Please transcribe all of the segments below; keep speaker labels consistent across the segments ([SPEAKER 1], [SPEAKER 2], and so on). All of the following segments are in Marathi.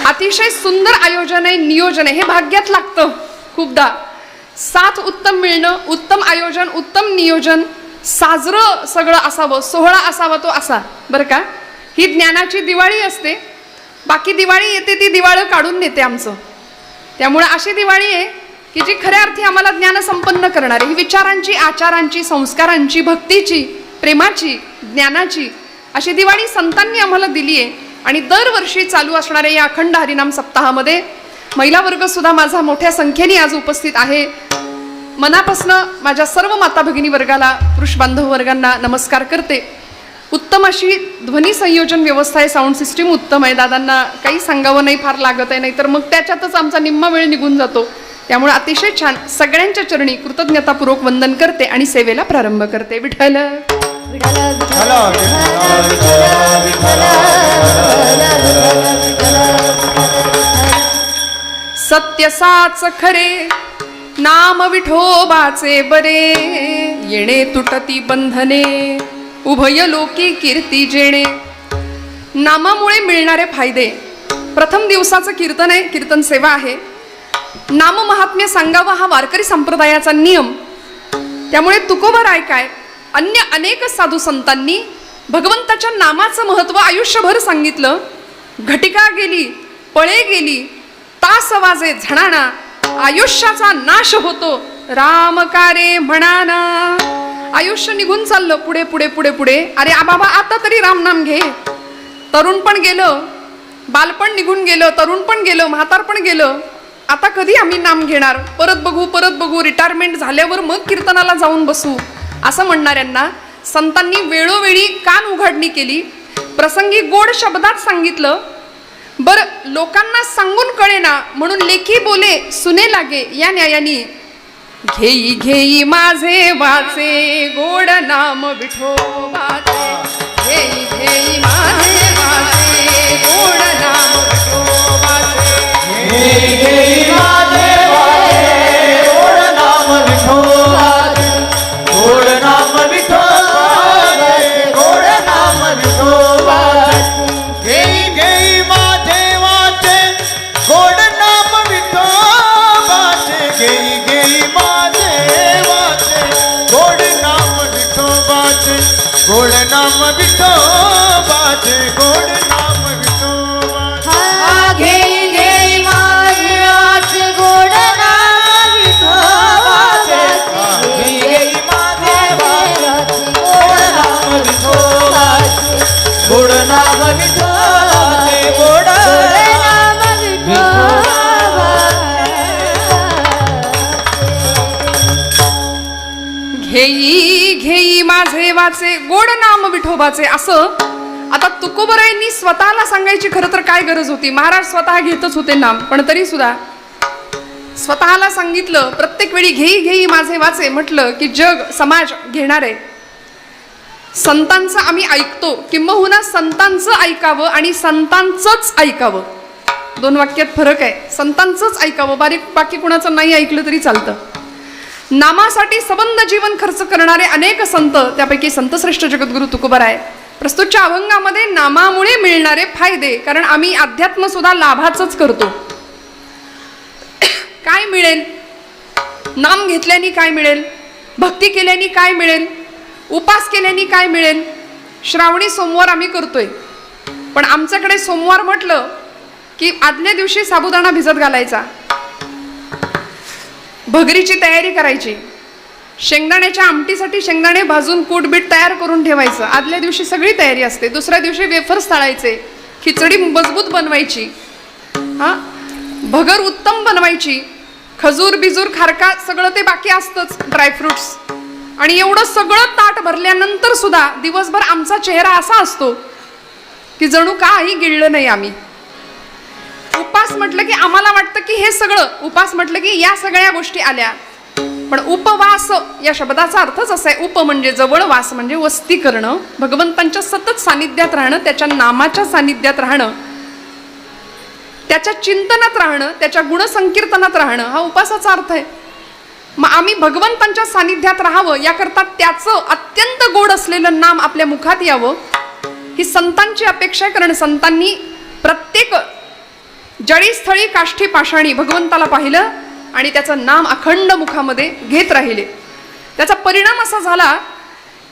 [SPEAKER 1] अतिशय सुंदर आयोजन आहे, नियोजन आहे. हे भाग्यात लागतं खूपदा. साथ उत्तम मिळणं, उत्तम आयोजन, उत्तम नियोजन, साजरं सगळं असावं, सोहळा असावा तो असा. बरं का, ही ज्ञानाची दिवाळी असते. बाकी दिवाळी येते ती दिवाळं काढून नेते आमचं. त्यामुळे अशी दिवाळी आहे की जी खऱ्या अर्थी आम्हाला ज्ञान संपन्न करणारी, ही विचारांची, आचारांची, संस्कारांची, भक्तीची, प्रेमाची, ज्ञानाची अशी दिवाळी संतांनी आम्हाला दिली आहे. आणि दरवर्षी चालू असणाऱ्या या अखंड हरिनाम सप्ताहामध्ये महिला वर्ग सुद्धा माझा मोठ्या संख्येने आज उपस्थित आहे. मनापासनं माझ्या सर्व माता भगिनी वर्गाला, पुरुष बांधव वर्गांना नमस्कार करते. उत्तम अशी ध्वनी संयोजन व्यवस्था आहे, साऊंड सिस्टीम उत्तम आहे. दादांना काही सांगावं नाही फार लागत आहे, नाही तर मग त्याच्यातच आमचा निम्मा वेळ निघून जातो. त्यामुळे अतिशय छान सगळ्यांच्या चरणी कृतज्ञतापूर्वक वंदन करते आणि सेवेला प्रारंभ करते. विठ्ठल सत्य साच खरे, नाम विठोबाचे बरे, येणे तुटती बंधने, उभय लोकी कीर्ती जेणे. नामामुळे मिळणारे फायदे. प्रथम दिवसाचं कीर्तन आहे, कीर्तन सेवा आहे. नाम महात्म्य सांगावं हा वारकरी संप्रदायाचा नियम. त्यामुळे तुकोबराय काय, अन्य अनेक साधू संतांनी भगवंताच्या नामाचं महत्व आयुष्यभर सांगितलं. घटिका गेली, पळे गेली, तास वाजे झणाना, आयुष्याचा नाश होतो रामकारे म्हणाना. आयुष्य निघून चाललं पुढे पुढे पुढे पुढे. अरे बाबा आता तरी राम नाम घे. तरुण पण गेलं, बालपण निघून गेलं, तरुण पण गेलं, म्हातार पण गेलं. आता कधी आम्ही नाम घेणार, परत बघू परत बघू, रिटायरमेंट झाल्यावर मग कीर्तनाला जाऊन बसू, असं म्हणणाऱ्यांना संतांनी वेळोवेळी कान उघडणी केली. प्रसंगी गोड शब्दात सांगितलं. बर लोकांना सांगून कळेना म्हणून लेखी बोले सुने लागे, या न्यायानी घेई घेई माझे वाचे, गोड नाम विठोबाचे. घेई घेई माझे वाचे, गोड नाम विठोबाचे.
[SPEAKER 2] घेई घेई माझे वाचे, गोड नाम विठोबाचे. गोड नाम विठोबाचे, गोड नाम विठोबाचे. घेई घेई माझे वाचे, गोड नाम विठोबाचे. घेई घेई माझे वाचे, गोड नाम विठोबाचे. गोड नाम विठोबाचे, गोड नाम विठोबाचे.
[SPEAKER 3] घेई घेई माझे वाचे, गोड नाम विठोबाचे.
[SPEAKER 2] घेई घेई माझे वाचे, गोड नाम विठोबाचे. गोड नाम विठोबाचे, गोड
[SPEAKER 3] नाम
[SPEAKER 1] घेई घेई माझे वाचे, गोड नाम विठोबाचे. असं आता तुकोबरायांनी स्वतःला सांगायची खरं तर काय गरज होती. महाराज स्वतः घेतच होते नाम, पण तरी सुद्धा स्वतःला सांगितलं. प्रत्येक वेळी घेई घेई माझे वाचे म्हटलं की जग समाज घेणार आहे. संतांचं आम्ही ऐकतो, किंबहुना संतांचं ऐकावं आणि संतांचंच ऐकावं, दोन वाक्यात फरक आहे. संतांचंच ऐकावं, बाकी कुणाचं नाही ऐकलं तरी चालतं. नामासाठी सबंध जीवन खर्च करणारे अनेक संत, त्यापैकी संतश्रेष्ठ जगद्गुरु तुकोबराय प्रस्तुतच्या अभंगामध्ये नामामुळे मिळणारे फायदे. कारण आम्ही अध्यात्म सुद्धा लाभाचंच करतो. काय मिळेल, नाम घेतल्याने काय मिळेल, भक्ती केल्याने काय मिळेल, उपास केल्याने काय मिळेल. श्रावणी सोमवार आम्ही करतोय, पण आमच्याकडे सोमवार म्हटलं की आदल्या दिवशी साबुदाणा भिजत घालायचा, भगरीची तयारी करायची, शेंगदाण्याच्या आमटीसाठी शेंगदाणे भाजून कूटबीट तयार करून ठेवायचं. आदल्या दिवशी सगळी तयारी असते. दुसऱ्या दिवशी वेफर्स तळायचे, खिचडी मजबूत बनवायची, भगर उत्तम बनवायची, खजूर बिजूर खारका सगळं ते बाकी असतंच, ड्रायफ्रुट्स. आणि एवढं सगळं ताट भरल्यानंतर सुद्धा दिवसभर आमचा चेहरा असा असतो की जणू काही गिळलं नाही आम्ही. उपास म्हटलं की आम्हाला वाटतं की हे सगळं, उपास म्हटलं की या सगळ्या गोष्टी आल्या. पण उपवास या शब्दाचा अर्थच असा आहे. उप म्हणजे जवळ, वास म्हणजे वस्ती करणं, भगवंतांच्या सतत सानिध्यात राहणं, त्याच्या नामाच्या सानिध्यात राहणं, त्याच्या चिंतनात राहणं, त्याच्या गुणसंकीर्तनात राहणं, हा उपासाचा अर्थ आहे. मग आम्ही भगवंतांच्या सानिध्यात राहावं याकरता त्याचं अत्यंत गोड असलेलं नाम आपल्या मुखात यावं ही संतांची अपेक्षा आहे. कारण संतांनी प्रत्येक जळीस्थळी काष्ठी पाषाणी भगवंताला पाहिलं आणि त्याचं नाम अखंड मुखामध्ये घेत राहिले. त्याचा परिणाम असा झाला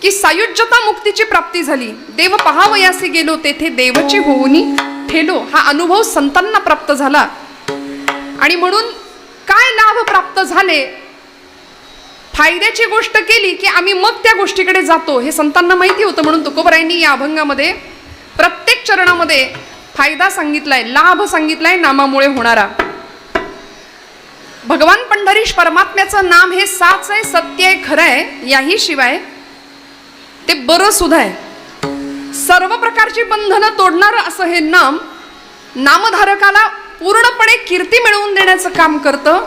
[SPEAKER 1] की सायुज्यता मुक्तीची प्राप्ती झाली. देव पहावयासी गेलो तेथे देवची होऊनी ठेलो, हा अनुभव संतांना प्राप्त झाला. आणि म्हणून काय लाभ प्राप्त झाले, फायद्याची गोष्ट केली की आम्ही मग त्या गोष्टीकडे जातो हे संतांना माहिती होतं. म्हणून तुकोबरायांनी या अभंगामध्ये प्रत्येक चरणामध्ये फायदा सांगितलाय, लाभ सांगितलाय नामामुळे होणारा. भगवान पंढरीश परमात्म्याचं नाम हे साच आहे, सत्य आहे, खरं आहे. याही शिवाय ते बरं सुद्धा आहे. सर्व प्रकारची बंधनं तोडणारं असं हे नाम नामधारकाला पूर्णपणे कीर्ती मिळवून देण्याचं काम करतं.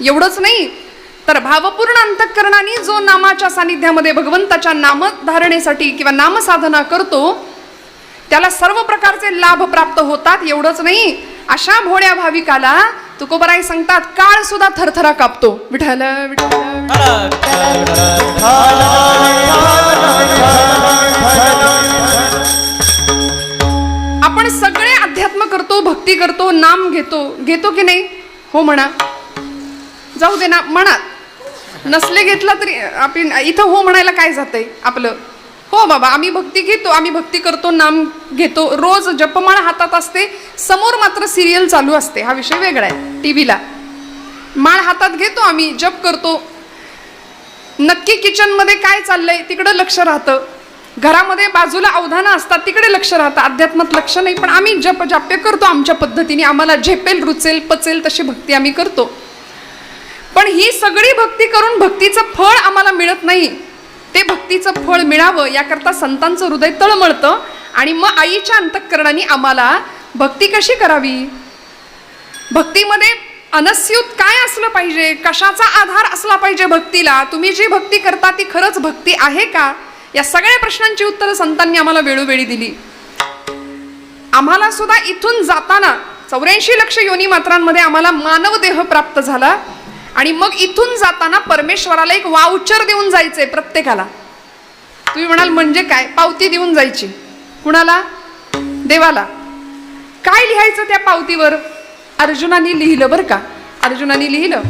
[SPEAKER 1] एवढंच नाही तर भावपूर्ण अंतःकरणाने जो नामाच्या सानिध्यामध्ये भगवंताच्या नामधारणेसाठी किंवा नामसाधना करतो त्याला सर्व प्रकारचे लाभ प्राप्त होतात. एवढंच नाही, अशा भोळ्या भाविकाला तुकोबराय सांगतात काळ सुद्धा थरथरा कापतो. विठ्ठल विठ्ठल आपण सगळे अध्यात्म करतो, भक्ती करतो, नाम घेतो की नाही? हो म्हणा, जाऊ दे ना म्हणा. नसले घेतला तरी आपण इथं हो म्हणायला काय जातंय आपलं? हो बाबा, आम्ही भक्ती घेतो, आम्ही भक्ती करतो, नाम घेतो, रोज जपमाळ हातात असते, समोर मात्र सिरियल चालू असते. हा विषय वेगळा आहे. टीव्हीला माळ हातात घेतो, आम्ही जप करतो. नक्की किचन मध्ये काय चाललंय तिकडे लक्ष राहतं, घरामध्ये बाजूला अवधानं असतात तिकडे लक्ष राहतं, अध्यात्मात लक्ष नाही. पण आम्ही जप जाप्य करतो आमच्या पद्धतीने, आम्हाला झेपेल रुचेल पचेल तशी भक्ती आम्ही करतो. पण ही सगळी भक्ती करून भक्तीचं फळ आम्हाला मिळत नाही. ते भक्तीचं फळ मिळावं याकरता संतांचं हृदय तळमळतं. आणि मग आईच्या अंतःकरणाने आम्हाला भक्ती कशी करावी, भक्तीमध्ये अनस्यूत काय असलं पाहिजे, कशाचा आधार असला पाहिजे भक्तीला, तुम्ही जी भक्ती करता ती खरंच भक्ती आहे का, या सगळ्या प्रश्नांची उत्तरं संतांनी आम्हाला वेळोवेळी दिली. आम्हाला सुद्धा इथून जाताना 84 लक्ष योनी मात्रांमध्ये आम्हाला मानव देह प्राप्त झाला. आणि मग इथून जाताना परमेश्वराला एक वाउचर देऊन जायचंय प्रत्येकाला. तुम्ही म्हणाल म्हणजे काय? पावती देऊन जायची. कुणाला? देवाला. काय लिहायचं त्या पावतीवर? अर्जुनाने लिहिलं बरं का. अर्जुनाने लिहिलं.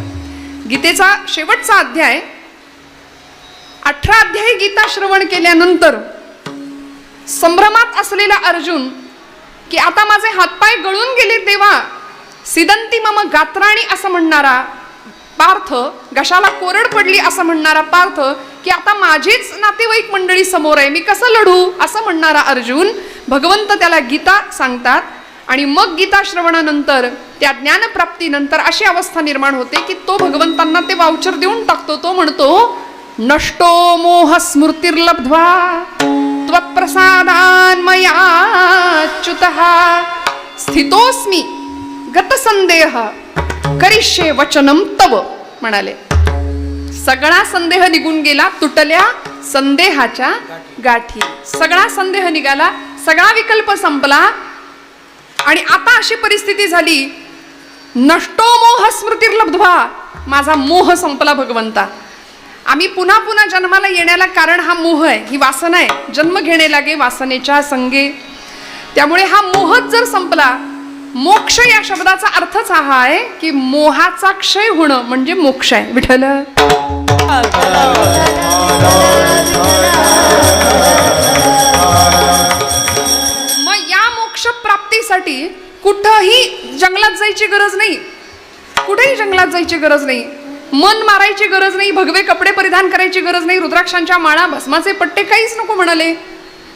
[SPEAKER 1] गीतेचा शेवटचा अध्याय 18 अध्याय गीता श्रवण केल्यानंतर संभ्रमात असलेला अर्जुन की आता माझे हातपाय गळून गेले देवा, सिदंती मम गात्राणी असं म्हणणारा पार्थ, घशाला कोरड पडली असं म्हणणारा पार्थ, की आता माझीच नातेवाईक मंडळी समोर आहे, मी कसं लढू असं म्हणणारा अर्जुन, भगवंत त्याला गीता सांगतात. आणि मग गीता श्रवणानंतर त्या ज्ञानप्राप्तीनंतर अशी अवस्था निर्माण होते की तो भगवंतांना ते वाउचर देऊन टाकतो. तो म्हणतो नष्टो मोह स्मृतिर्लब्ध्वा त्वत्प्रसादान्मयाच्युतः स्थितोस्मि गतसंदेह करिष्ये वचनम तव म्हणाले. सगळा संदेह निघून गेला, तुटल्या संदेहाच्या गाठी. सगळा संदेह निघाला, सगळा विकल्प संपला. आणि आता अशी परिस्थिती झाली, नष्टो मोह स्मृतिर्लब्ध्वा, माझा मोह संपला भगवंता. आम्ही पुन्हा पुन्हा जन्माला येण्याला कारण हा मोह आहे, ही वासना आहे. जन्म घेणे लागे वासनेच्या संगे. त्यामुळे हा मोहच जर संपला, मोक्ष या शब्दाचा अर्थच हा आहे की मोहाचा क्षय होणं म्हणजे मोक्ष आहे. विठ्ठल मग या मोक्ष प्राप्तीसाठी कुठंही जंगलात जायची गरज नाही, कुठेही जंगलात जायची गरज नाही, मन मारायची गरज नाही, भगवे कपडे परिधान करायची गरज नाही, रुद्राक्षांच्या माळा भस्माचे पट्टे काहीच नको म्हणाले.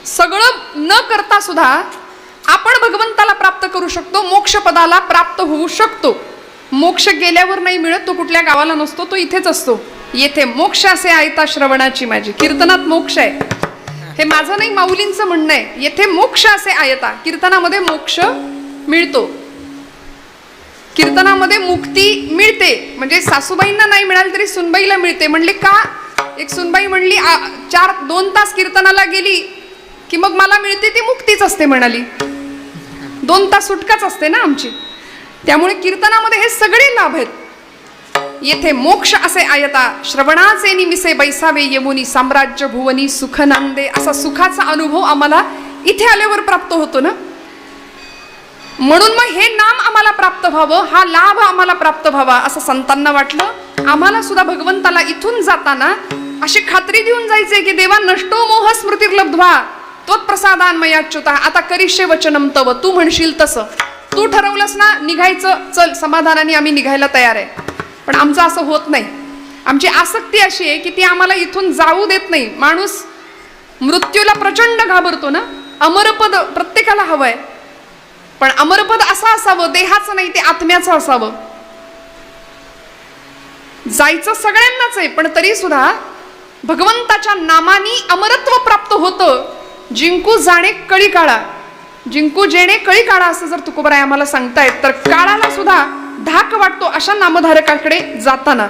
[SPEAKER 1] सगळं न करता सुद्धा आपण भगवंताला प्राप्त करू शकतो, मोक्ष पदाला प्राप्त होऊ शकतो. मोक्ष गेल्यावर नाही मिळत, तो कुठल्या गावाला नसतो, तो इथेच असतो. येथे मोक्ष असे आयता श्रवणाची माझी. कीर्तनात मोक्ष आहे, हे माझं नाही माऊलींचं म्हणणं आहे. येथे मोक्ष असे आयता, कीर्तनामध्ये मोक्ष मिळतो, कीर्तनामध्ये मुक्ती मिळते. म्हणजे सासूबाईंना नाही मिळाली तरी सुनबाईला मिळते. म्हणले का? एक सुनबाई म्हणली 2 तास कीर्तनाला गेली की मग मला मिळते ती मुक्तीच असते म्हणाली. 2 तास सुटकाच असते ना आमची. त्यामुळे कीर्तनामध्ये हे सगळे लाभ आहेत. येथे मोक्ष असे आयता श्रवणाचे निमिसे बैसावे यमुनी साम्राज्य भुवनी सुख नांदे. असा सुखाचा अनुभव आम्हाला इथे आल्यावर प्राप्त होतो ना. म्हणून मग हे नाम आम्हाला प्राप्त व्हावं, हा लाभ आम्हाला प्राप्त व्हावा असं संतांना वाटलं. आम्हाला सुद्धा भगवंताला इथून जाताना अशी खात्री देऊन जायचे की देवा नष्टो मोह स्मृतिर्लब्ध्वा त्वत्प्रसादान मयाच्युता आता करिष्ये वचनम तव. तू म्हणशील तसं, तू ठरवलंस ना निघायचं, चल समाधानाने आम्ही निघायला तयार आहे. पण आमचं असं होत नाही. आमची आसक्ती अशी आहे की ती आम्हाला इथून जाऊ देत नाही. माणूस मृत्यूला प्रचंड घाबरतो ना. अमरपद प्रत्येकाला हवंय, पण अमरपद असं असावं देहाचं नाही, ते आत्म्याचं असावं. जायचं सगळ्यांनाच आहे, पण तरी सुद्धा भगवंताच्या नामानी अमरत्व प्राप्त होतं. जिंकू जाणे कळी काळा, जिंकू जेणे कळी काळा असं जर तुकोबराय आम्हाला सांगतायत, तर काळाला सुद्धा धाक वाटतो अशा नामधारकाकडे जाताना.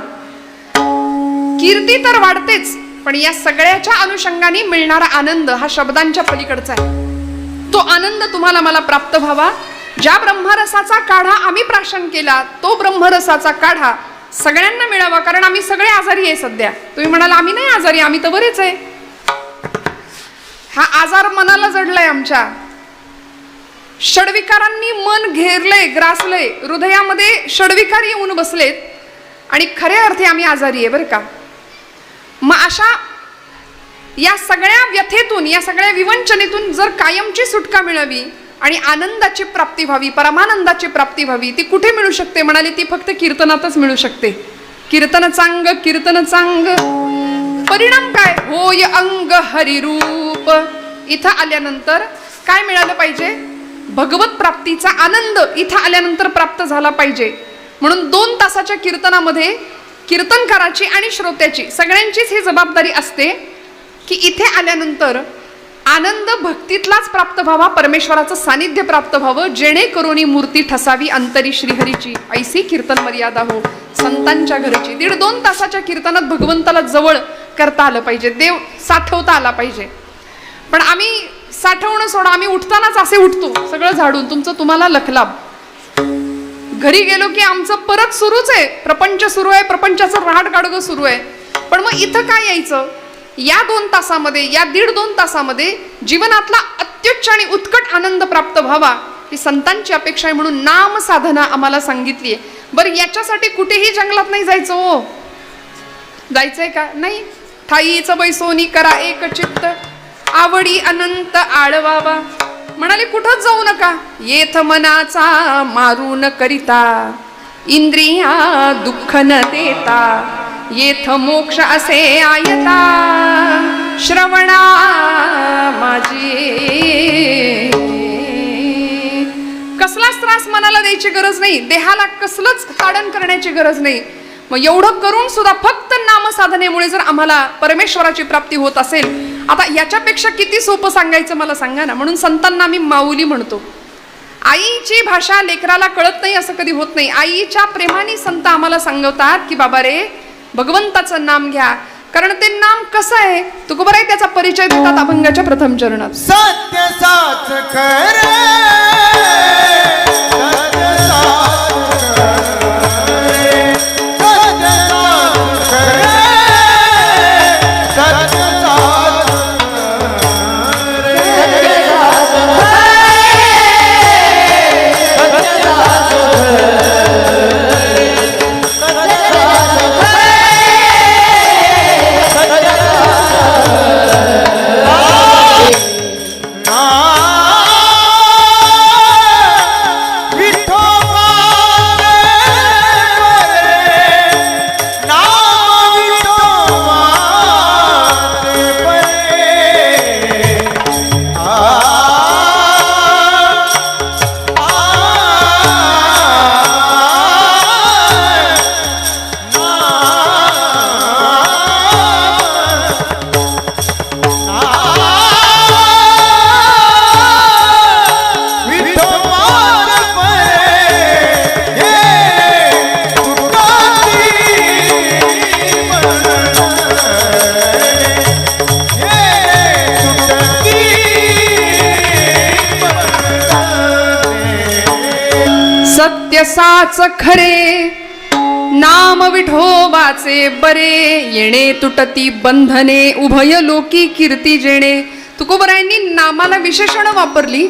[SPEAKER 1] कीर्ती तर वाढतेच, पण या सगळ्याच्या अनुषंगाने मिळणारा आनंद हा शब्दांच्या पलीकडचा आहे. तो आनंद तुम्हाला मला प्राप्त व्हावा. ज्या ब्रह्मरसाचा काढा आम्ही प्राशन केला, तो ब्रह्मरसाचा काढा सगळ्यांना मिळावा. कारण आम्ही सगळे आजारी आहे सध्या. तुम्ही म्हणाल आम्ही नाही आजारी, आम्ही तर बरेच आहे. हा आजार मनाला जडलाय आमच्या. षडविकारांनी मन घेरलंय, ग्रासलंय, हृदयामध्ये षडविकार येऊन बसलेत आणि खऱ्या अर्थी आम्ही आजारी आहे बरं का. मग अशा या सगळ्या व्यथेतून, या सगळ्या विवंचनेतून जर कायमची सुटका मिळावी आणि आनंदाची प्राप्ती व्हावी, परमानंदाची प्राप्ती व्हावी, ती कुठे मिळू शकते म्हणाली? ती फक्त कीर्तनातच मिळू शकते. कीर्तन चांग, कीर्तन चांग. परिणाम काय? होय अंग हरिरूप. इथं आल्यानंतर काय मिळालं पाहिजे? भगवत प्राप्तीचा आनंद इथं आल्यानंतर प्राप्त झाला पाहिजे. म्हणून 2 तासाच्या कीर्तनामध्ये कीर्तनकाराची आणि श्रोत्याची सगळ्यांचीच ही जबाबदारी असते की इथे आल्यानंतर आनंद भक्तीतलाच प्राप्त व्हावा, परमेश्वराचं सानिध्य प्राप्त व्हावं, जेणेकरून मूर्ती ठसावी अंतरी श्रीहरीची. ऐसी कीर्तन मर्यादा हो संतांच्या घरची. 1.5-2 तासाच्या कीर्तनात भगवंताला जवळ करता आलं पाहिजे, देव साठवता आला पाहिजे. पण आम्ही साठवणं सोडा, आम्ही उठतानाच असे उठतो सगळं झाडून, तुमचं तुम्हाला लखलाभ. घरी गेलो की आमचं परत सुरूच आहे, प्रपंच सुरू आहे, प्रपंचाचं रहाट गाडगं सुरू आहे. पण मग इथं काय यायचं? या 2 तासामध्ये, या 1.5-2 तासामध्ये जीवनातला अत्युच्च आणि उत्कट आनंद प्राप्त व्हावा ही संतांची अपेक्षा आहे. म्हणून नाम साधना आम्हाला सांगितली आहे. बरं, याच्यासाठी कुठेही जंगलात नाही जायचं हो. जायचंय का? नाही. ठाईचं बैसोनी करा एक चित्त, आवडी अनंत आळवावा. म्हणाले कुठंच जाऊ नका. येथ मनाचा मारून करिता, इंद्रिया दुःख न देता, येथ मोक्ष असे आयता, श्रवणा माझी. कसलाच त्रास मनाला द्यायची गरज नाही, देहाला कसलंच ताडण करण्याची गरज नाही. मग एवढं करून सुद्धा फक्त नामसाधनेमुळे जर आम्हाला परमेश्वराची प्राप्ती होत असेल, आता याच्यापेक्षा किती सोपं सांगायचं मला सांगा ना. म्हणून संतांना आम्ही माऊली म्हणतो. आईची भाषा लेकराला कळत नाही असं कधी होत नाही. आईच्या प्रेमाने संत आम्हाला सांगवतात की बाबा रे, भगवंताचं नाम घ्या. कारण ते नाम कसं आहे तुकोबराय त्याचा परिचय देतात अभंगाच्या प्रथम चरणात.
[SPEAKER 2] सत्य साच खरे,
[SPEAKER 1] सत्य साच खरे, नाम विठोबाचे बरे, येणे तुटती बंधने, उभय लोकी कीर्ती जेणे. तुकोबरायांनी नामाला विशेषण वापरली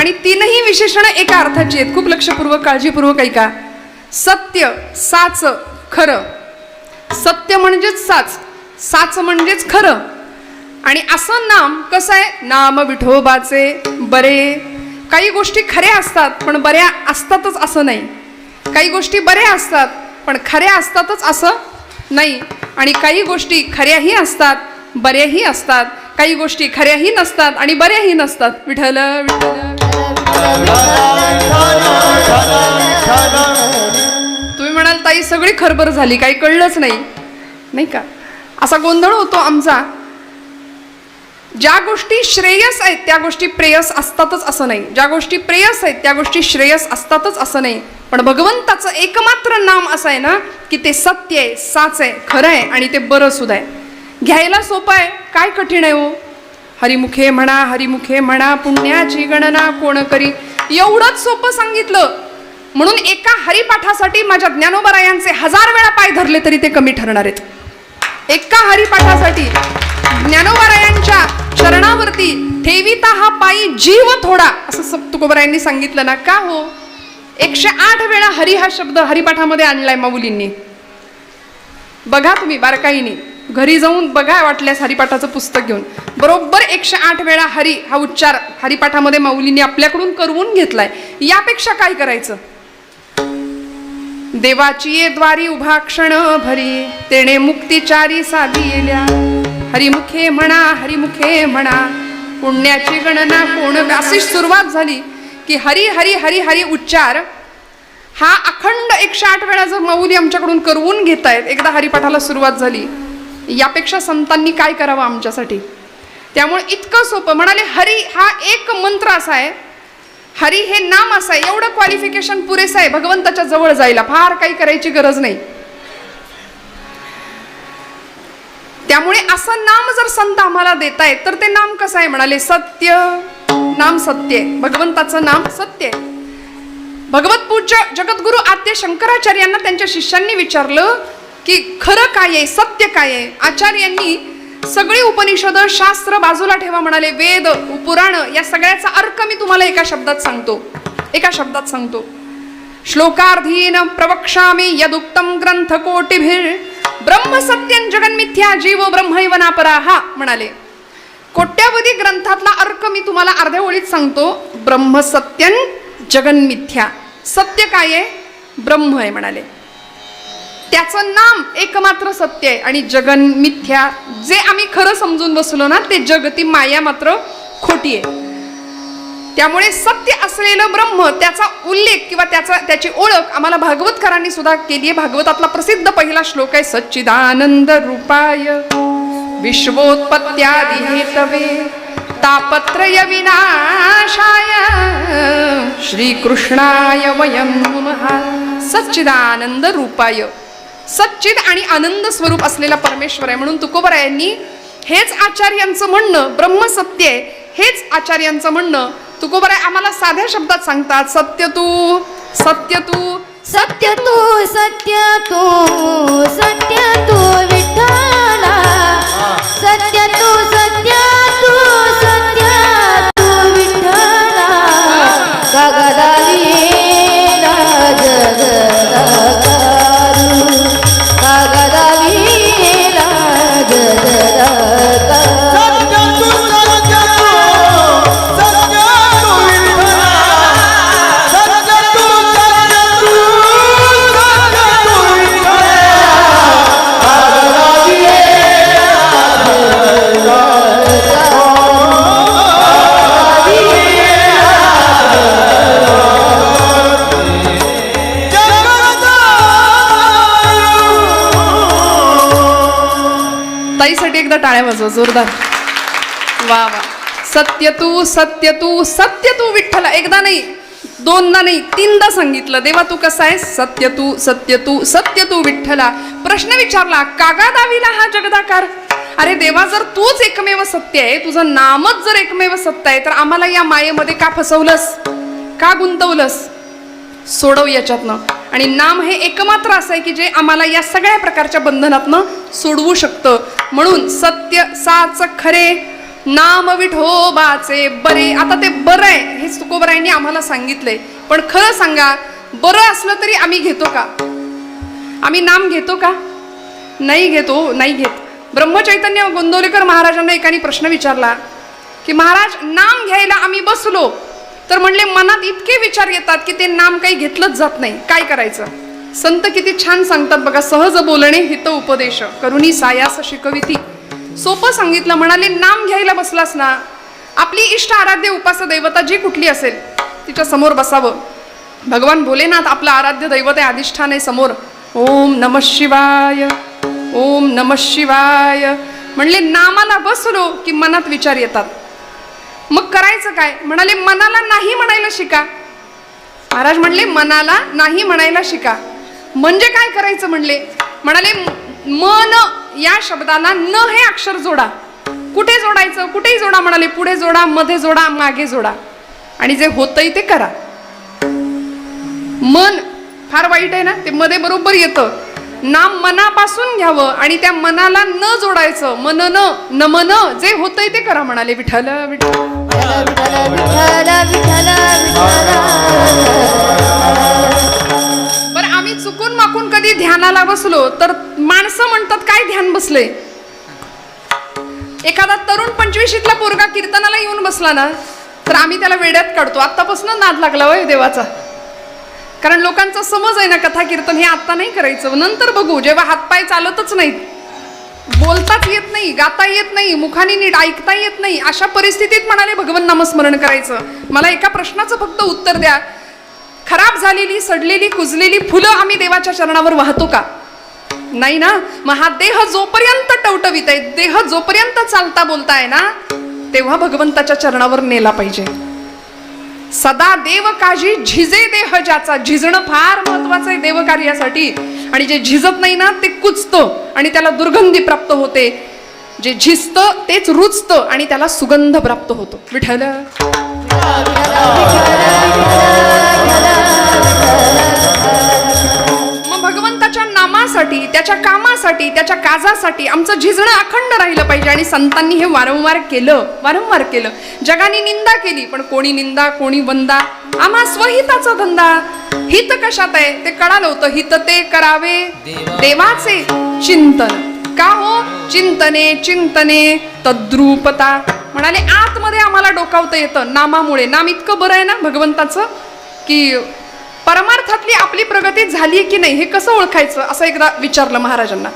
[SPEAKER 1] आणि तीनही विशेषणं एका अर्थाची आहेत. खूप लक्षपूर्वक काळजीपूर्वक ऐका. सत्य, साच, खरं. सत्य म्हणजेच साच, साच म्हणजेच खरं. आणि असं नाम कसं आहे? नाम विठोबाचे बरे. काही गोष्टी खऱ्या असतात पण बऱ्या असतातच असं नाही. काही गोष्टी बऱ्या असतात पण खऱ्या असतातच असं नाही. आणि काही गोष्टी खऱ्याही असतात बऱ्याही असतात. काही गोष्टी खऱ्याही नसतात आणि बऱ्याही नसतात. विठ्ठल विठ्ठल. तुम्ही म्हणाल ताई सगळी खरबर झाली, काही कळलंच नाही, नाही का? असा गोंधळ होतो आमचा. ज्या गोष्टी श्रेयस आहेत त्या गोष्टी प्रेयस असतातच असं नाही. ज्या गोष्टी प्रेयस आहेत त्या गोष्टी श्रेयस असतातच असं नाही. पण भगवंताचं एकमात्र नाम असं आहे ना की ते सत्य आहे, साच आहे, खरं आहे आणि ते बरं सुद्धा आहे. घ्यायला सोपं आहे, काय कठीण आहे हो? हरिमुखे म्हणा, हरिमुखे म्हणा, पुण्याची गणना कोण करी. एवढंच सोपं सांगितलं म्हणून एका हरिपाठासाठी माझ्या ज्ञानोबरायांचे 1000 वेळा पाय धरले तरी ते कमी ठरणार आहेत. एका हरिपाठासाठी ज्ञानोबरायांच्या चरणावरती ठेविता हा पायी जीव थोडा, असं तुकोबरायांनी सांगितलं ना. का हो? 108 वेळा हरी हा शब्द हरिपाठामध्ये आणलाय माऊलींनी. बघा तुम्ही बारकाईने घरी जाऊन बघा, वाटल्यास हरिपाठाचं पुस्तक घेऊन. बरोबर 108 वेळा हरी हा उच्चार हरिपाठामध्ये माऊलींनी आपल्याकडून करवून घेतलाय. यापेक्षा काय करायचं? देवाची ये द्वारी उभा क्षण भरी, तेणे मुक्तिचारी साधी येल्या. हरिमुखे म्हणा, हरिमुखे म्हणा, पुण्याची गणना कोण. अशी सुरुवात झाली की हरी हरी हरी हरी उच्चार हा अखंड 108 वेळा जर माऊली आमच्याकडून करवून घेत आहेत. एकदा हरिपाठाला सुरुवात झाली, यापेक्षा संतांनी काय करावं आमच्यासाठी? त्यामुळे इतकं सोपं. म्हणाले हरी हा एक मंत्र असा आहे, हरी हे नाम असं आहे, एवढं क्वालिफिकेशन पुरेसं आहे भगवंताच्या जवळ जायला. फार काही करायची गरज नाही. त्यामुळे असं नाम जर संत आम्हाला देत आहेत तर ते नाम कसं आहे? म्हणाले सत्य. नाम सत्य आहे, भगवंताचं नाम सत्य आहे. भगवत पूज्य जगद्गुरु आद्य शंकराचार्यांना त्यांच्या शिष्यांनी विचारलं की खरं काय आहे, सत्य काय आहे? आचार्यांनी सगळी उपनिषद शास्त्र बाजूला ठेवा म्हणाले. वेद पुराण या सगळ्याचा अर्थ मी तुम्हाला एका शब्दात सांगतो. श्लोकार्धीन प्रवक्ष्यामि यदुक्तम ग्रंथ कोटिभिर ब्रह्म सत्यं जगन्मिथ्या जीव ब्रह्मैव नापराहा म्हणाले. कोट्यावधी ग्रंथातला अर्थ मी तुम्हाला अर्ध्या ओळीत सांगतो. ब्रह्म सत्यं जगन्मिथ्या. सत्य काय आहे? ब्रह्म आहे म्हणाले. त्याचं नाम एकमात्र सत्य आहे आणि जगन मिथ्या, जे आम्ही खरं समजून बसलो ना ते जग, ती माया मात्र खोटी आहे. त्यामुळे सत्य असलेलं ब्रह्म, त्याचा उल्लेख किंवा त्याची ओळख आम्हाला भागवतकारांनी सुद्धा केली आहे. भागवतातला प्रसिद्ध पहिला श्लोक आहे सच्चिदानंद रूपाय विश्वोत्पत्त्यादि हेतवे तापत्रय विनाशाय श्रीकृष्णाय वयं नमः. सच्चिदानंद रूपाय, सच्चिद आणि आनंद स्वरूप असलेला परमेश्वर आहे. म्हणून तुकोबरायांनी हेच आचार्यांचं म्हणणं, ब्रह्म सत्य आहे, हेच आचार्यांचं म्हणणं तुकोबराय आम्हाला साध्या शब्दात सांगतात. सत्य तू, सत्य तू,
[SPEAKER 3] सत्य तू, सत्य तू, सत्य तू विठ्ठला. सत्य तू, सत्य तू, सत्य तू विठ्ठला. कागदावी
[SPEAKER 1] ताईसाठी एकदा टाळ्या वाजवा जोरदार. वा वा. सत्य तू, सत्य तू, सत्य तू विठ्ठला. एकदा नाही, दोनदा नाही, तीनदा सांगितलं. देवा तू कसा आहे? सत्य तू, सत्य तू, सत्य तू विठ्ठला. प्रश्न विचारला, कागा दाविला हा जगदाकार. अरे देवा, जर तूच एकमेव सत्य आहे, तुझं नामच जर एकमेव सत्य आहे, तर आम्हाला या मायेमध्ये का फसवलंस, का गुंतवलंस? सोडव याच्यातनं. आणि नाम हे एकमात्र असं आहे की जे आम्हाला या सगळ्या प्रकारच्या बंधनातनं सोडवू शकतं. म्हणून सत्य, साच, खरे, नाम विठोबाचे बरे. आता ते बरं आहे हे तुकोबरायांनी आम्हाला सांगितलंय, पण खरं सांगा, बरं असलं तरी आम्ही घेतो का? आम्ही नाम घेतो का? नाही घेतो, नाही घेत. ब्रह्मचैतन्य गोंदवलेकर महाराजांना एकाने प्रश्न विचारला की महाराज, नाम घ्यायला आम्ही बसलो तर म्हणले मनात इतके विचार येतात की ते नाम काही घेतलंच जात नाही, काय करायचं? संत किती छान सांगतात बघा, सहज बोलणे हित उपदेश करुणी सायास शिकविती. सोपं सांगितलं. म्हणाले नाम घ्यायला बसलास ना, आपली इष्ट आराध्य उपास्य दैवता जी कुठली असेल तिच्या समोर बसावं. भगवान भोलेनाथ आपलं आराध्य दैवत आहे, अधिष्ठान आहे समोर. ओम नमः शिवाय, ओम नमः शिवाय म्हणले. नामाला बसलो की मनात विचार येतात. मग करायचं काय? म्हणाले मनाला नाही म्हणायला शिका. महाराज म्हणले मनाला नाही म्हणायला शिका. म्हणजे काय करायचं म्हणले? म्हणाले मन या शब्दाला न हे अक्षर जोडा. कुठे जोडायचं? कुठेही जोडा. म्हणाले पुढे जोडा, मध्ये जोडा, मागे जोडा, आणि जे होतंय ते करा. मन फार वाईट आहे ना, ते मध्ये बरोबर येतं. नाम मनापासून घ्यावं आणि त्या मनाला न जोडायचं. मन न मन जे होतंय ते करा. म्हणाले विठ्ठल विठ्ठल
[SPEAKER 3] विठ्ठल विठ्ठल विठ्ठल
[SPEAKER 1] बरं, आम्ही चुकून माकून कधी ध्यानाला बसलो तर माणसं म्हणतात काय ध्यान बसले. एखादा तरुण 25शीतला पोरगा कीर्तनाला येऊन बसला ना तर आम्ही त्याला वेड्यात काढतो. आत्तापासून नाद लागला होय देवाचा. कारण लोकांचा समज आहे ना, कथा कीर्तन हे आत्ता नाही करायचं, नंतर बघू, जेव्हा हातपाय चालतच नाहीत, बोलताच येत नाही, गाता येत नाही, मुखाने नीट ऐकता येत नाही, अशा परिस्थितीत म्हणाले भगवान नामस्मरण करायचं. मला एका प्रश्नाचं फक्त उत्तर द्या. खराब झालेली, सडलेली, कुजलेली फुलं आम्ही देवाच्या चरणावर वाहतो का? नाही ना. मग हा देह जोपर्यंत टवटवीत आहे, देह जोपर्यंत चालता बोलताय ना, तेव्हा भगवंताच्या चरणावर नेला पाहिजे. सदा देव काजी झिजे देह ज्याचा. झिजणं फार महत्वाचं आहे देवकार्यासाठी. आणि जे झिजत नाही ना ते कुचतं आणि त्याला दुर्गंधी प्राप्त होते. जे झिजतं तेच रुचतं आणि त्याला सुगंध प्राप्त होतो. विठ्ठल मग भगवंताच्या नामासाठी, त्याच्या कामासाठी, त्याच्या काजासाठी आमचं झिजणं अखंड राहिलं पाहिजे. आणि संतांनी हे वारंवार केलं. जगाने निंदा केली, पण कोणी निंदा कोणी वंदा, आम्हा स्वहिताचा धंदा. हित कशात आहे ते कळालं होतं. हित ते करावे देवाचे चिंतन. का हो? चिंतने तद्रूपता. म्हणाले आतमध्ये आम्हाला डोकावता येतं नामामुळे. नाम इतकं बरं आहे ना भगवंताचं की परमार्थातली आपली प्रगती झाली की नाही हे कसं ओळखायचं, असं एकदा विचारलं महाराजांना.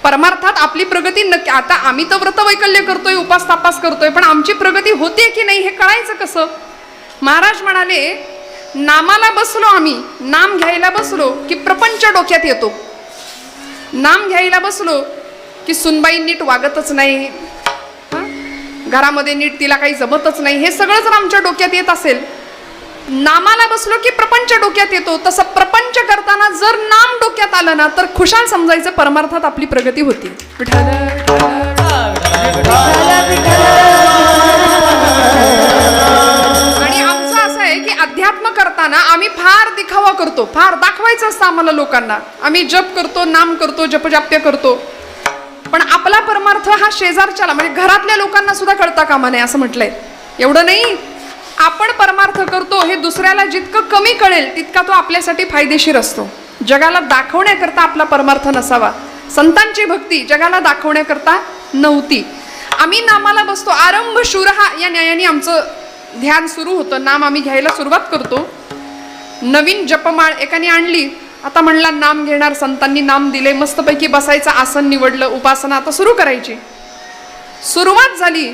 [SPEAKER 1] परमार्थात आपली प्रगती नक्की. आता आम्ही तर व्रतवैकल्य करतोय, उपास तापास करतोय, पण आमची प्रगती होते की नाही हे कळायचं कसं? महाराज म्हणाले नामाला बसलो आम्ही, नाम घ्यायला बसलो की प्रपंच डोक्यात येतो. नाम घ्यायला बसलो की सुनबाई नीट वागतच नाही, घरामध्ये नीट तिला काही जमतच नाही, हे सगळं जर आमच्या डोक्यात येत असेल. नामाला बसलो की प्रपंच डोक्यात येतो. तसं प्रपंच करताना जर नाम डोक्यात आलं ना तर खुशाल समजायचं परमार्थात आपली प्रगती होती. आणि आमचं असं आहे की अध्यात्म करताना आम्ही फार दिखावा करतो, फार दाखवायचं असतं आम्हाला लोकांना. आम्ही जप करतो, नाम करतो, जपजाप्य करतो, पण आपला परमार्थ हा शेजारच्याला म्हणजे घरातल्या लोकांना सुद्धा कळता कामा नये असं म्हटलंय. एवढं नाही, आपण परमार्थ करतो हे दुसऱ्याला जितकं कमी कळेल तितका तो आपल्यासाठी फायदेशीर असतो. जगाला दाखवण्याकरता आपला परमार्थ नसावा. संतांची भक्ती जगाला दाखवण्याकरता नव्हती. आम्ही नामाला बसतो. आरंभ शूरहा या न्यायाने आमचं ध्यान सुरू होतं. नाम आम्ही घ्यायला सुरुवात करतो. नवीन जपमाळ एकाने आणली, आता म्हणला नाम घेणार. संतांनी नाम दिले, मस्तपैकी बसायचं आसन निवडलं, उपासना आता सुरू करायची. सुरुवात झाली.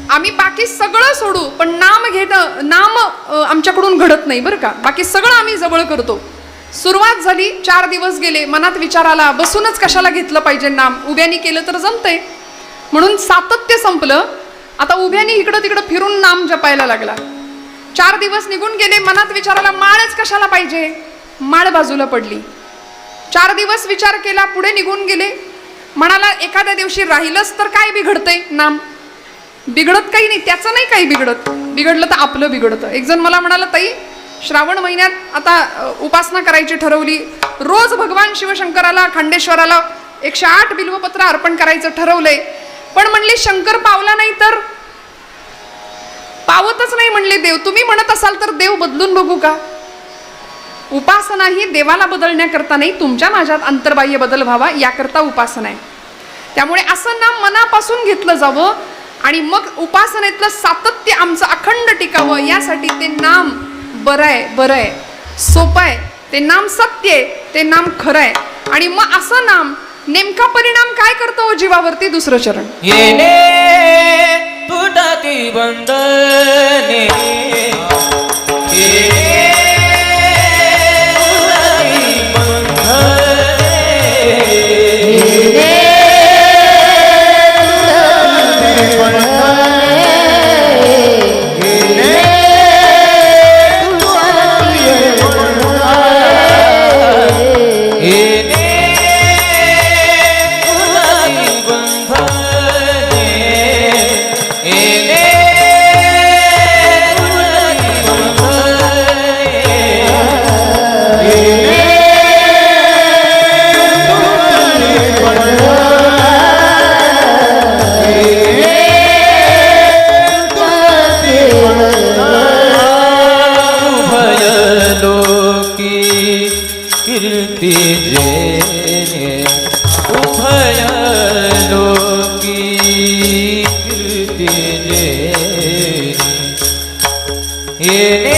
[SPEAKER 1] आम्ही बाकी सगळं सोडू पण नाम घेणं, नाम आमच्याकडून घडत नाही बरं का. बाकी सगळं आम्ही जवळ करतो. सुरुवात झाली, 4 दिवस गेले, मनात विचार आला बसूनच कशाला घेतलं पाहिजे नाम, उभ्यानी केलं तर जमतंय. म्हणून सातत्य संपलं. आता उभ्यानी इकडं तिकडं फिरून नाम जपायला लागला. 4 दिवस निघून गेले, मनात विचार आला माळच कशाला पाहिजे, माळ बाजूला पडली. 4 दिवस विचार केला, पुढे निघून गेले. म्हणाला एखाद्या दिवशी राहिलंच तर काय बिघडतंय, नाम बिघडत काही नाही, त्याचं नाही काही बिघडत, बिघडलं तर आपलं बिघडतं. एक जण मला म्हणाला ताई श्रावण महिन्यात आता उपासना करायची ठरवली, रोज भगवान शिवशंकराला, खंडेश्वराला 108 बिल्वपत्र अर्पण करायचं ठरवलंय, पण म्हणले शंकर पावला नाही तर पावतच नाही म्हणले देव. तुम्ही म्हणत असाल तर देव बदलून बघू का? उपासना ही देवाला बदलण्याकरता नाही, तुमच्या माझ्यात अंतर्बाह्य बदल व्हावा याकरता उपासना आहे. त्यामुळे असं नाम मनापासून घेतलं जावं आणि मग उपासनेतलं सातत्य आमचं अखंड टिकावं, यासाठी ते नाम बरं आहे, सोपं आहे, ते नाम सत्य आहे, ते नाम खरं आहे. आणि मग असं नाम नेमका परिणाम काय करतो जीवावरती? दुसरं चरण
[SPEAKER 4] येणे तुटती बंधने, कीर्ती जेने उभय लोकी कीर्ती जेने येणे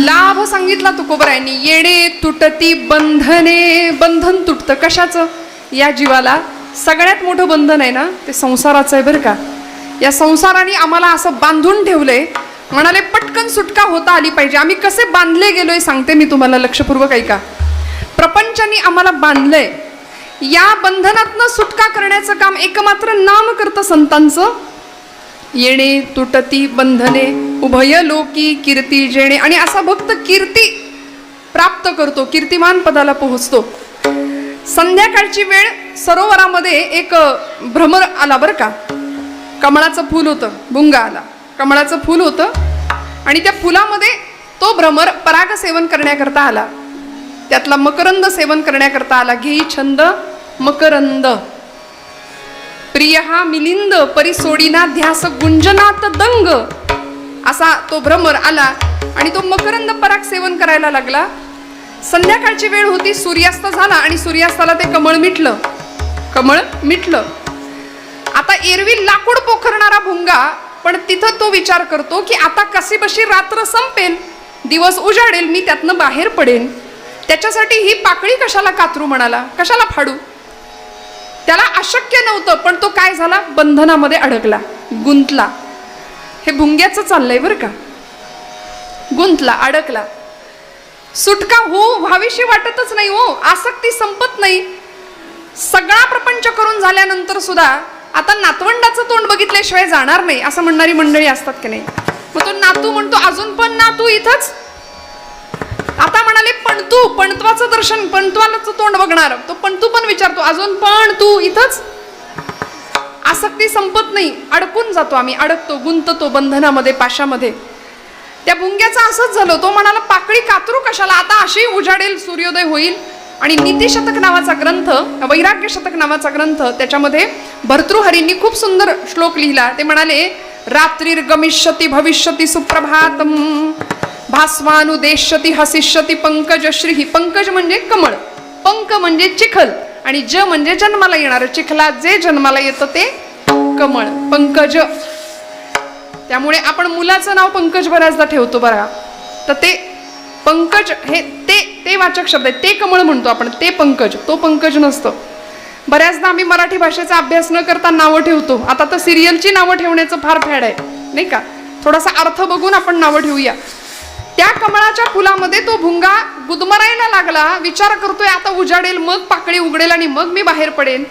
[SPEAKER 1] लाभ सांगितला तुकोबरायांनी. येणे तुटती बंधने, बंधन तुटतं कशाचं? या जीवाला सगळ्यात मोठं बंधन आहे ना ते संसाराचं आहे बरं का. या संसाराने आम्हाला असं बांधून ठेवलंय. म्हणाले पटकन सुटका होता आली पाहिजे. आम्ही कसे बांधले गेलोय सांगते मी तुम्हाला, लक्षपूर्वक ऐका. प्रपंचाने आम्हाला बांधलंय. या बंधनातनं सुटका करण्याचं काम एकमात्र नाम करतं संतांचं. येणे तुटती बंधने उभय लोकी कीर्ती जेणे. आणि असा भक्त कीर्ती प्राप्त करतो, कीर्तिमान पदाला पोहोचतो. संध्याकाळची वेळ सरोवरामध्ये एक भ्रमर आला बरं का. कमळाचं फूल होतं, भुंगा आला, कमळाचं फूल होतं आणि त्या फुलामध्ये तो भ्रमर पराग सेवन करण्याकरता आला. त्यातला मकरंद सेवन करण्याकरता आला. घेई छंद मकरंद प्रिय हा मिलिंद परिसोडीना ध्यास गुंजनात दंग. असा तो भ्रमर आला आणि तो मकरंद पराग सेवन करायला लागला. संध्याकाळची वेळ होती, सूर्यास्त झाला आणि सूर्यास्ताला ते कमळ मिटलं. आता एरवी लाकूड पोखरणारा भुंगा पण तिथं तो विचार करतो की आता कशीबशी रात्र संपेल, दिवस उजाडेल, मी त्यातनं बाहेर पडेन. त्याच्यासाठी ही पाकळी कशाला कातरू म्हणाला, कशाला फाडू? त्याला अशक्य नव्हतं, पण तो काय झाला? बंधनामध्ये अडकला, गुंतला. हे भुंग्याचं चाललंय बरं का. गुंतला, अडकला. सुटका व्हावीशी वाटतच नाही हो. आसक्ती संपत नाही. सगळा प्रपंच करून झाल्यानंतर सुद्धा आता नातवंडाचं तोंड बघितल्याशिवाय जाणार नाही असं म्हणणारी मंडळी असतात की नाही. मग तो नातू म्हणतो अजून पण नातू इथंच. आता म्हणाले पणतू, पणत्वाचं दर्शन, पणत्वाचं तोंड बघणार. तो पणतू पण विचारतो अजून पण तू इथंच. आसक्ती संपत नाही, अडकून जातो आम्ही, अडकतो, गुंततो बंधनामध्ये, पाशामध्ये. त्या भुंग्याचं असंच झालं. तो म्हणाला पाकळी कातरू कशाला, आता अशी उजाडेल, सूर्योदय होईल. आणि नीतिशतक नावाचा ग्रंथ, वैराग्य शतक नावाचा ग्रंथ, त्याच्यामध्ये भर्तृहरींनी खूप सुंदर श्लोक लिहिला. ते म्हणाले रात्रीर्गमिष्यति भविष्यति सुप्रभातम भास्वानुदेश्यति हसिष्यति पंकज श्री. पंकज म्हणजे कमळ, पंक म्हणजे चिखल आणि ज म्हणजे जन्माला येणार. चिखला जे जन्माला येतं ते कमळ, पंकज. त्यामुळे आपण मुलाचं नाव पंकज बऱ्याचदा ठेवतो बघा. तर ते पंकज हे ते वाचक शब्द आहे. ते कमळ म्हणतो आपण, ते पंकज, तो पंकज नसतं. बऱ्याचदा आम्ही मराठी भाषेचा अभ्यास न करता नावं ठेवतो. आता तर सिरियलची नावं ठेवण्याचं फार फॅड आहे नाही का. थोडासा अर्थ बघून आपण नावं ठेवूया. त्या कमळाच्या फुलामध्ये तो भुंगा गुदमरायला लागला. विचार करतोय आता उजाडेल, मग पाकळी उघडेल आणि मग मी बाहेर पडेन.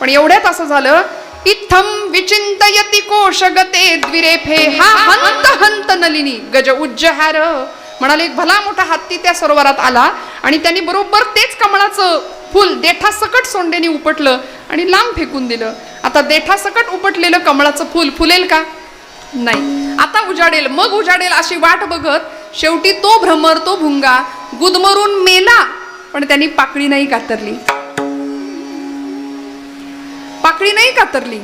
[SPEAKER 1] पण एवढ्यात असं झालं, इत्थम विचिंतयति कोशगते द्विरेफे हा हंत हंत नलिनी गज उज्जहार. म्हणाले एक भला मोठा हत्ती त्या सरोवरात आला आणि त्यांनी बरोबर तेच कमळाचं फुल देठासकट सोंडेने उपटलं आणि लांब फेकून दिलं. आता देठासकट उपटलेलं कमळाचं फुल फुलेल का? नाही. आता आता उजाडेल मग उजाडेल अशी वाट बघत शेवटी तो भ्रमर तो भुंगा गुदमरून मेला, पण त्यांनी पाकळी नाही कातरली. पाकळी नाही कातरली,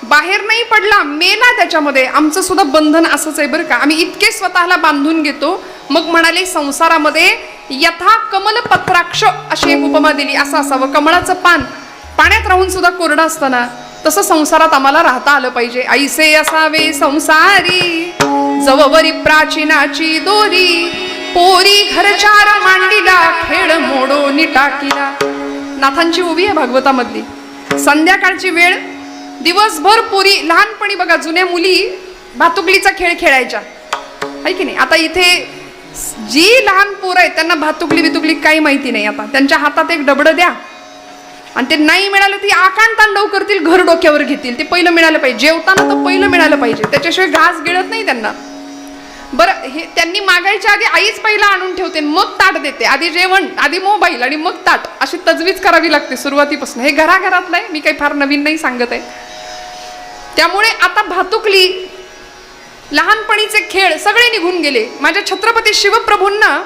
[SPEAKER 1] बाहेर नाही पडला, मेला त्याच्यामध्ये. आमचं सुद्धा बंधन असंच आहे बरं का. आम्ही इतके स्वतःला बांधून घेतो. मग म्हणाले संसारामध्ये यथा कमल पत्राक्ष अशी एक उपमा दिली. असं असावं, कमळाचं पान पाण्यात राहून सुद्धा कोरडं असताना तसं संसारात आम्हाला राहता आलं पाहिजे. ऐसे असावे संसारी जववरी प्राचीनाची दोरी, पोरी घरचार मांडीला खेळ मोडो टाकीला. नाथांची उभी आहे भागवतामधली. संध्याकाळची वेळ, दिवसभर पोरी, लहानपणी बघा जुन्या मुली भातुकलीचा खेळ खेळायच्या आहे की नाही. आता इथे जी लहान पोरं आहेत त्यांना भातुकली बितुकली काही माहिती नाही. आता त्यांच्या हातात एक डबडं द्या आणि ते नाही मिळालं ती आकांड तांडव करतील, घर डोक्यावर घेतील. ते पहिलं मिळालं पाहिजे, जेवताना तर पहिलं मिळालं पाहिजे, त्याच्याशिवाय घास गिळत नाही त्यांना. बरं, हे त्यांनी मागायच्या आधी आईच पहिला आणून ठेवते, मग ताट देते. आधी जेवण, आधी मोबाईल आणि मग ताट, अशी तजवीज करावी लागते सुरुवातीपासून. हे घराघरातलं आहे, मी काही फार नवीन नाही सांगत आहे. त्यामुळे आता भातुकली, लहानपणीचे खेळ सगळे निघून गेले. माझ्या छत्रपती शिवप्रभूंना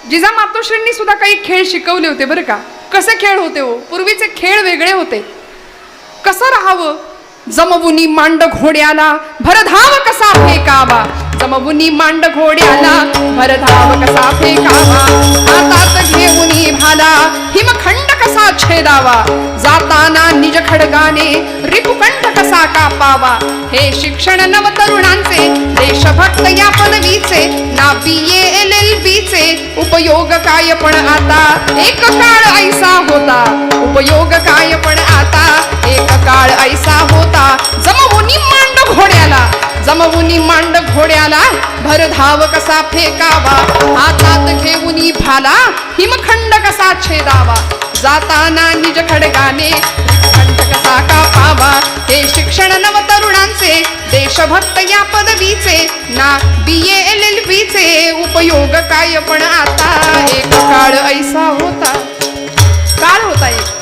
[SPEAKER 1] जिजा मातोश्रींनी सुद्धा काही खेळ शिकवले होते बरं का. कसे खेळ होते हो, पूर्वीचे खेळ वेगळे होते. कसं राहावं, जमवुनी मांड घोड्याला भरधाव कसा फेकावा, जमवुनी मांड घोड्याला भरधाव कसा फेकावा, हातात घेऊनी भाला हिमखंड कसा छेदावा, जाताना निज खडगाने रिपुकंठ कसा कापावा. हे शिक्षण नवतरुणांचे देशभक्त या पदवीचे, ना BA LLB चे उपयोग काय पण आता, एक काळ ऐसा होता उपयोग काय पण आता, एक काळ ऐसा होता. जमवुनी मांड घोड्याला, जमवुनी मांड घोड्याला भरधाव कसा फेकावा, हातात घेऊनी भाला हिमखंड कसा छेदावा, जाताना निज खडगाने कंठ कसा कापावा. हे शिक्षण नवतरुणांचे देशभक्त या पदवीचे, ना BA LLB चे उपयोग काय पण आता, एक काळ ऐसा होता. काळ होता एक,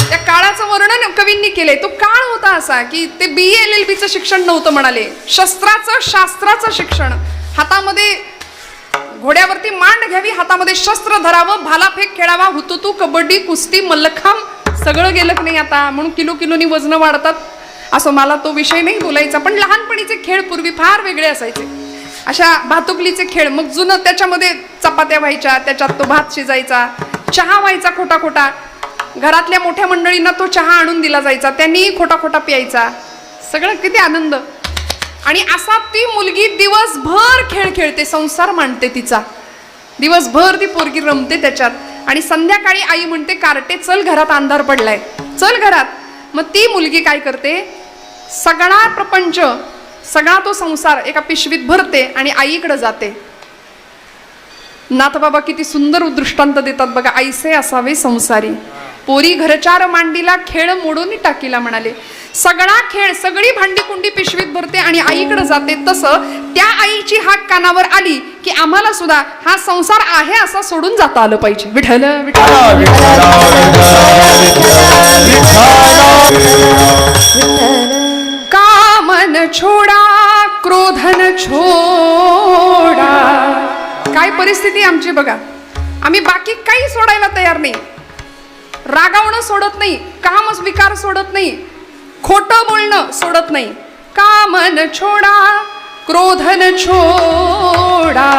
[SPEAKER 1] त्या काळाचं वर्णन कवींनी केलंय. तो काळ होता असा की ते BA LLB चं शिक्षण नव्हतं म्हणाले, शस्त्राचं शास्त्राचं शिक्षण. हातामध्ये घोड्यावरती मांड घ्यावी, हातामध्ये शस्त्र धरावं, भालाफेक खेळावा, हुतुतू, कबड्डी, कुस्ती, मल्लखांब सगळं गेलं की नाही आता. म्हणून किलो किलोनी वजन वाढतात. असं मला तो विषय नाही बोलायचा, पण लहानपणीचे खेळ पूर्वी फार वेगळे असायचे. अशा भातुकलीचे खेळ, मग जुनं त्याच्यामध्ये चपात्या व्हायच्या, त्याच्यात तो भात शिजायचा, चहा व्हायचा खोटा खोटा. घरातल्या मोठ्या मंडळींना तो चहा आणून दिला जायचा, त्यांनी खोटा खोटा प्यायचा. सगळं किती आनंद. आणि असा ती मुलगी दिवसभर खेळ खेळते, संसार मांडते तिचा. दिवसभर ती पोरगी रमते त्याच्यात. आणि संध्याकाळी आई म्हणते कार्टे चल घरात, अंधार पडलाय, चल घरात. मग ती मुलगी काय करते, सगळा प्रपंच, सगळा तो संसार एका पिशवीत भरते आणि आईकडे जाते. नाथबाबा किती सुंदर दृष्टांत देतात बघा. ऐसे असावे संसारी, पोरी घरचार मांडीला खेळ मोडून टाकीला म्हणाले. सगळा खेळ, सगळी भांडी कुंडी पिशवीत भरते आणि आईकडे जाते. तसं त्या आईची हाक कानावर आली की आम्हाला सुद्धा हा संसार आहे असा सोडून जाता आलं पाहिजे. विठ्ठल विठ्ठल कामन छोडा क्रोधन छोडा. काय परिस्थिती आमची बघा. आम्ही बाकी काही सोडायला तयार नाही. रागावणं सोडत नाही, काम विकार सोडत नाही, खोटं बोलणं सोडत नाही. कामन छोडा क्रोधन छोडा,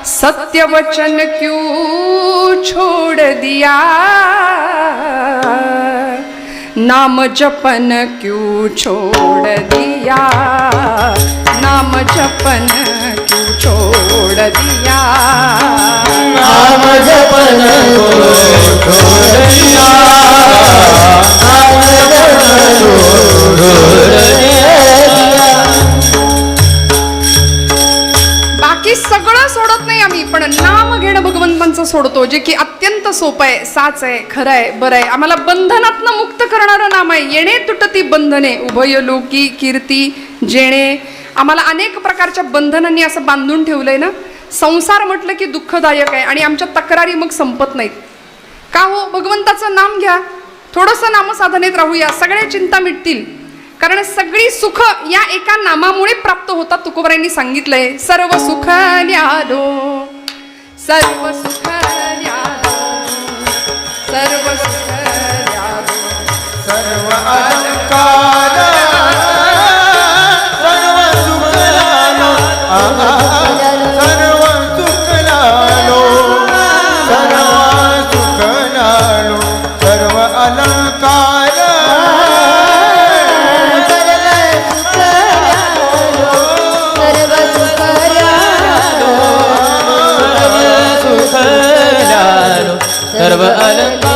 [SPEAKER 1] सत्य वचन क्यों छोड़ दिया, नाम जपन क्यों छोड़ दिया, नाम जपन क्यों छोड़ दिया,
[SPEAKER 4] नाम जपन को छोड़ दिया, नाम जपन को छोड़ दिया.
[SPEAKER 1] बाकी सगळं सोडत नाही आम्ही, पण नाम घेणं भगवंतांचं सोडतो, जे की अत्यंत सोपं आहे, साच आहे, खरं आहे, बरं आहे. आम्हाला बंधनातनं मुक्त करणारं नाम आहे. येणे तुटती बंधने उभय लोकी कीर्ती जेणे. आम्हाला अनेक प्रकारच्या बंधनांनी असं बांधून ठेवलंय ना. संसार म्हटलं की दुःखदायक आहे आणि आमच्या तक्रारी मग संपत नाहीत. का हो, भगवंताचं नाम घ्या, थोडंसं नामसाधनेत राहूया, सगळ्या चिंता मिटतील. कारण सगळी सुख या एका नामामुळे प्राप्त होतात. तुकोबारायांनी सांगितलंय सर्व सुख न्यालो, सर्व सुख न्यालो, सर्व सुख न्यालो,
[SPEAKER 2] सर्व अलंकार सर्व सुखलालो, सर्व सुखलालो, सर्व सुखलालो, सर्व अलंकार
[SPEAKER 4] सर्व अलंकार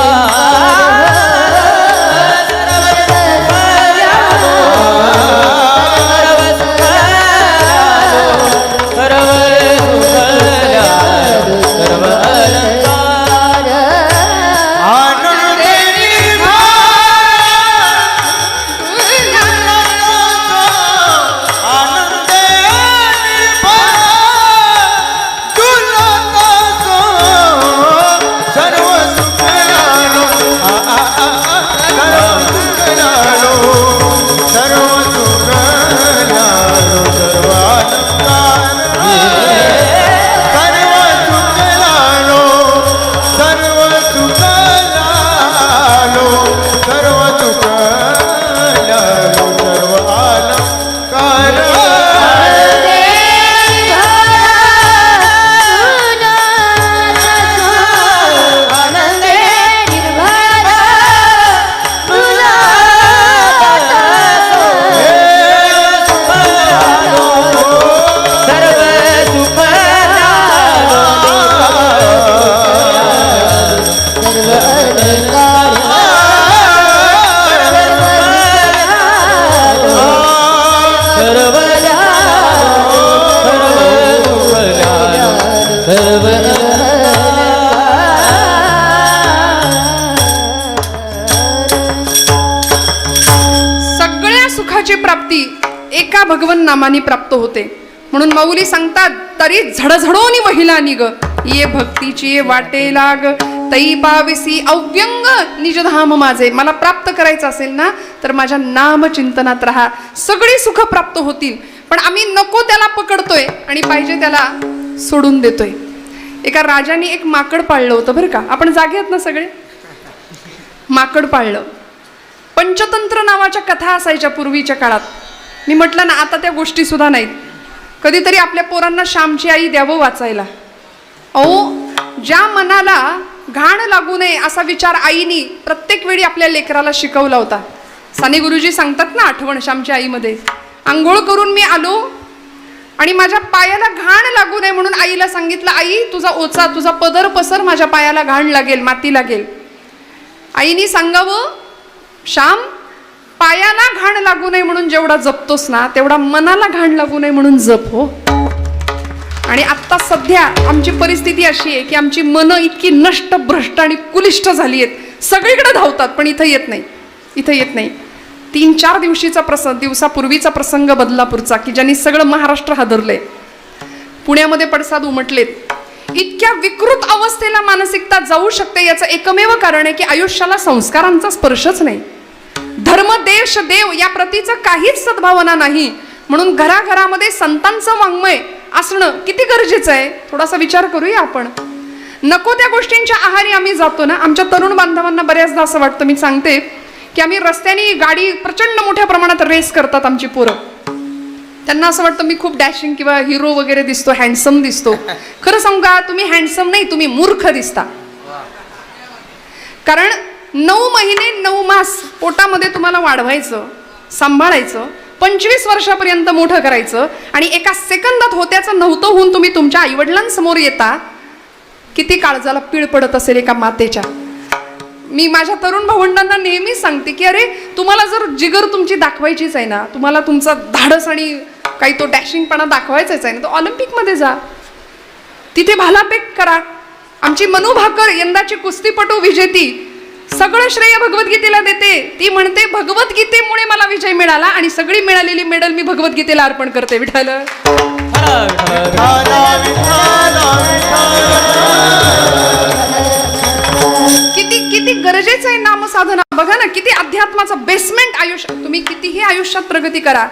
[SPEAKER 1] सगळ्या सुखाची प्राप्ती एका भगवन नामाने प्राप्त होते. म्हणून माऊली सांगतात तरी झडझडोनी महिला निग ये भक्तीची वाटे लाग तई पाविसी अव्यंग निजधाम माझे. मला प्राप्त करायचं असेल ना तर माझ्या नाम चिंतनात राहा, सगळी सुख प्राप्त होतील. पण आम्ही नको त्याला पकडतोय आणि पाहिजे त्याला सोडून देतोय. एका राजाने एक माकड पाळलं होतं बरं का. आपण जागे आहेत ना सगळे. माकड पाळलं. पंचतंत्र नावाच्या कथा असायच्या पूर्वीच्या काळात. मी म्हटलं ना आता त्या गोष्टी सुद्धा नाहीत. कधीतरी आपल्या पोरांना श्यामची आई द्यावं वाचायला. अहो ज्या मनाला घाण लागू नये असा विचार आईनी प्रत्येक वेळी आपल्या लेकराला शिकवला होता. साने गुरुजी सांगतात ना आठवण श्यामच्या आईमध्ये, आंघोळ करून मी आलो आणि माझ्या पायाला घाण लागू नये म्हणून आईला सांगितलं आई तुझा ओचा तुझा पदर पसर, माझ्या पायाला घाण लागेल, माती लागेल. आईनी सांगावं श्याम पायाला घाण लागू नये म्हणून जेवढा जपतोस ना तेवढा मनाला घाण लागू नये म्हणून जप हो. आणि आता सध्या आमची परिस्थिती अशी आहे की आमची मनं इतकी नष्ट भ्रष्ट आणि कुलिष्ट झाली आहेत, सगळीकडे धावतात पण इथं येत नाही, इथं येत नाही. 3-4 दिवसापूर्वीचा प्रसंग बदलापूरचा की ज्यांनी सगळं महाराष्ट्र हादरलंय. पुण्यामध्ये पडसाद उमटलेत. इतक्या विकृत अवस्थेला मानसिकता जाऊ शकते याचं एकमेव कारण आहे की आयुष्याला संस्कारांचा स्पर्शच नाही. धर्म देश देव या प्रतीचं काहीच सद्भावना नाही. म्हणून घराघरामध्ये संतांचं वाङ्मय असणं किती गरजेचं आहे थोडासा विचार करूया आपण. नको त्या गोष्टींच्या आहारी आम्ही जातो ना. आमच्या तरुण बांधवांना बऱ्याचदा असं वाटतं, मी सांगते की आम्ही रस्त्याने गाडी प्रचंड मोठ्या प्रमाणात रेस करतात आमची पोरं. त्यांना असं वाटतं मी खूप डॅशिंग किंवा हिरो वगैरे दिसतो, हँडसम दिसतो. खरं सांगू का तुम्ही हँडसम नाही, तुम्ही मूर्ख दिसता. कारण 9 महिने 9 मास पोटामध्ये तुम्हाला वाढवायचं, सांभाळायचं, 25 वर्षापर्यंत मोठं करायचं आणि एका सेकंदात होत्याचं नव्हतं होऊन तुम्ही तुमच्या आईवडिलांसमोर येता. किती काळजाला पीळ पडत असेल एका मातेच्या. मी माझ्या तरुण भावंडांना नेहमीच सांगते की अरे तुम्हाला जर जिगर तुमची दाखवायचीच आहे ना, तुम्हाला तुमचा धाडस आणि काही तो डॅशिंगपणा दाखवायचाच आहे ना, तर ऑलिम्पिकमध्ये जा, तिथे भालाफेक करा. आमची मनू भाकर यंदाची कुस्तीपटू विजेती सगळं श्रेय भगवद्गीतेला देते. ती म्हणते भगवद्गीतेमुळे मला विजय मिळाला आणि सगळी मिळालेली मेडल मी भगवद्गीतेला अर्पण करते. विठ्ठल किती किती गरजेचं आहे नामसाधना. बघा ना, किती अध्यात्माचं बेसमेंट आयुष्य. तुम्ही कितीही आयुष्यात प्रगती करा,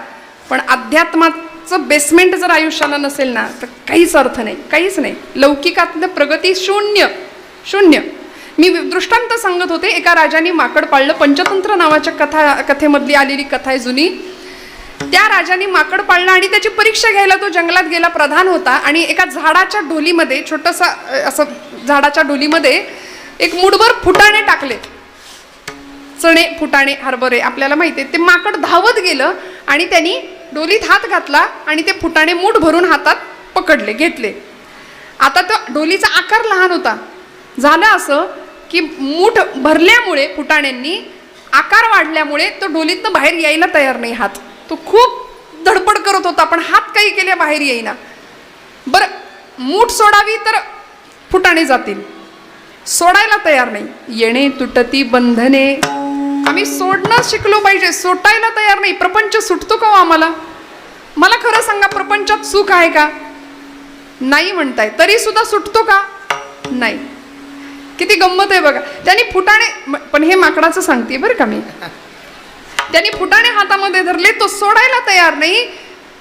[SPEAKER 1] पण अध्यात्माचं बेसमेंट जर आयुष्याला नसेल ना, तर काहीच अर्थ नाही, काहीच नाही. लौकिकातलं प्रगती शून्य शून्य. मी दृष्टांत सांगत होते. एका राजाने माकड पाळलं. पंचतंत्र नावाच्या कथेमधली आलेली कथा आहे जुनी. त्या राजाने माकड पाळलं आणि त्याची परीक्षा घ्यायला तो जंगलात गेला. प्रधान होता आणि एका झाडाच्या ढोलीमध्ये, छोटंसं असं झाडाच्या ढोलीमध्ये एक मुठभर फुटाणे टाकले. चणे, फुटाणे, हरभरे आपल्याला माहिती आहे. ते माकड धावत गेलं आणि त्यांनी डोलीत हात घातला आणि ते फुटाणे मूठ भरून हातात पकडले, घेतले. आता तो डोलीचा आकार लहान होता. झालं असं की मूठ भरल्यामुळे, फुटाण्यांनी आकार वाढल्यामुळे तो डोलीतनं बाहेर यायला तयार नाही हात. तो खूप धडपड करत होता, पण हात काही केल्या बाहेर येईना. बरं, मूठ सोडावी तर फुटाणे जातील, सोडायला तयार नाही. येणे तुटती बंधने. आम्ही सोडणं शिकलो पाहिजे, सोटायला तयार नाही. प्रपंच सुटतो का हो आम्हाला? मला खरं सांगा, प्रपंचात सुख आहे का? नाही म्हणताय, तरी सुद्धा सुटतो का? नाही. किती गंमत आहे बघा. त्यांनी फुटाणे, पण हे माकडाचं सांगते बरं का मी, त्यांनी फुटाणे हातामध्ये धरले, तो सोडायला तयार नाही.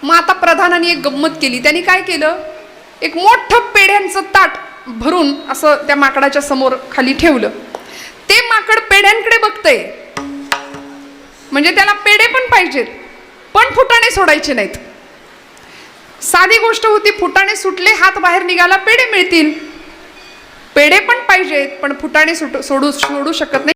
[SPEAKER 1] मग आता प्रधानाने एक गंमत केली. त्यांनी काय केलं, एक मोठं पेढ्यांचं ताट भरून असं त्या माकडाच्या समोर खाली ठेवलं. ते माकड पेढ्यांकडे बघतंय, म्हणजे त्याला पेढे पण पाहिजेत, पण फुटाणे सोडायचे नाहीत. साधी गोष्ट होती. फुटाणे सुटले, हात बाहेर निघाला, पेढे मिळतील. पेढे पण पाहिजेत, पण फुटाणे सोडू शकत नाही.